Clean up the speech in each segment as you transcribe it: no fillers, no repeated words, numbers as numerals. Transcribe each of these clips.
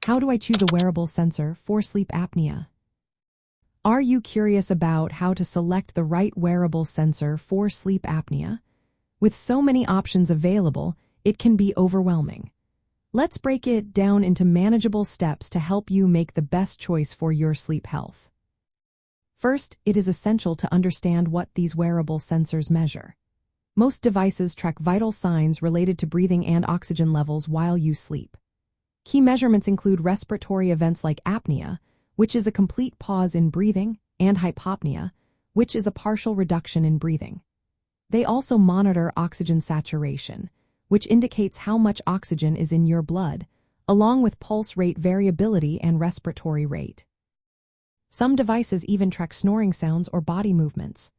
How do I choose a wearable sensor for sleep apnea? Are you curious about how to select the right wearable sensor for sleep apnea? With so many options available, it can be overwhelming. Let's break it down into manageable steps to help you make the best choice for your sleep health. First, it is essential to understand what these wearable sensors measure. Most devices track vital signs related to breathing and oxygen levels while you sleep. Key measurements include respiratory events like apnea, which is a complete pause in breathing, and hypopnea, which is a partial reduction in breathing. They also monitor oxygen saturation, which indicates how much oxygen is in your blood, along with pulse rate variability and respiratory rate. Some devices even track snoring sounds or body movements.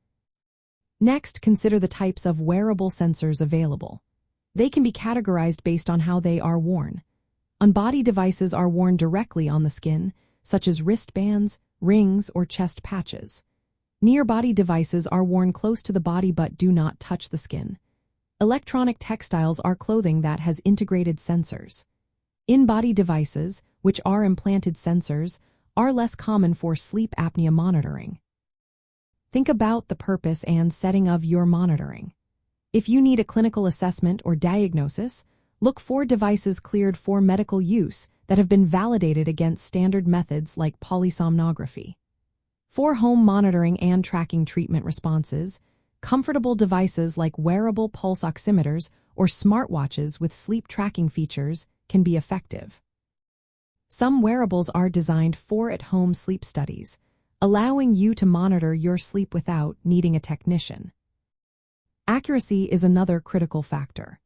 Next, consider the types of wearable sensors available. They can be categorized based on how they are worn. On-body devices are worn directly on the skin, such as wristbands, rings, or chest patches. Near-body devices are worn close to the body but do not touch the skin. Electronic textiles are clothing that has integrated sensors. In-body devices, which are implanted sensors, are less common for sleep apnea monitoring. Think about the purpose and setting of your monitoring. If you need a clinical assessment or diagnosis, look for devices cleared for medical use that have been validated against standard methods like polysomnography. For home monitoring and tracking treatment responses, comfortable devices like wearable pulse oximeters or smartwatches with sleep tracking features can be effective. Some wearables are designed for at-home sleep studies, allowing you to monitor your sleep without needing a technician. Accuracy is another critical factor.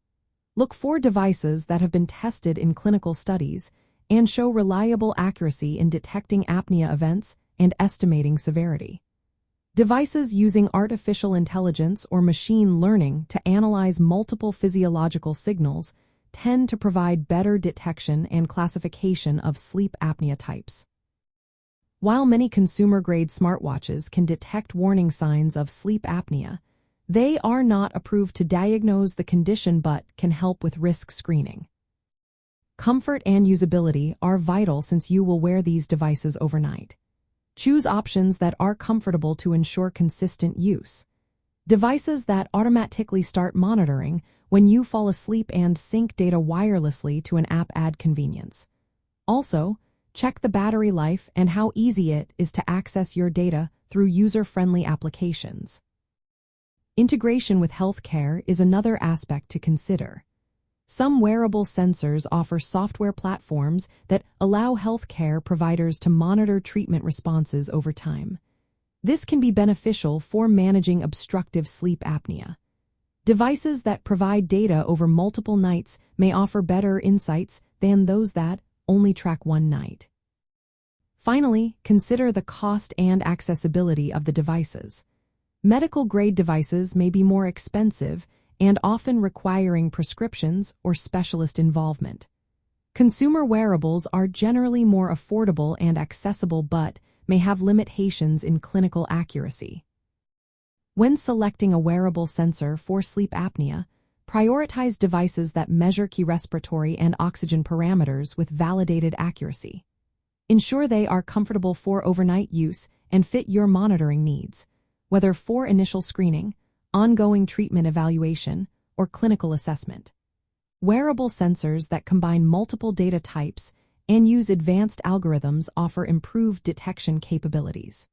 Look for devices that have been tested in clinical studies and show reliable accuracy in detecting apnea events and estimating severity. Devices using artificial intelligence or machine learning to analyze multiple physiological signals tend to provide better detection and classification of sleep apnea types. While many consumer-grade smartwatches can detect warning signs of sleep apnea, they are not approved to diagnose the condition but can help with risk screening. Comfort and usability are vital since you will wear these devices overnight. Choose options that are comfortable to ensure consistent use. Devices that automatically start monitoring when you fall asleep and sync data wirelessly to an app add convenience. Also, check the battery life and how easy it is to access your data through user-friendly applications. Integration with healthcare is another aspect to consider. Some wearable sensors offer software platforms that allow healthcare providers to monitor treatment responses over time. This can be beneficial for managing obstructive sleep apnea. Devices that provide data over multiple nights may offer better insights than those that only track one night. Finally, consider the cost and accessibility of the devices. Medical-grade devices may be more expensive and often requiring prescriptions or specialist involvement. Consumer wearables are generally more affordable and accessible but may have limitations in clinical accuracy. When selecting a wearable sensor for sleep apnea, prioritize devices that measure key respiratory and oxygen parameters with validated accuracy. Ensure they are comfortable for overnight use and fit your monitoring needs, whether for initial screening, ongoing treatment evaluation, or clinical assessment. Wearable sensors that combine multiple data types and use advanced algorithms offer improved detection capabilities.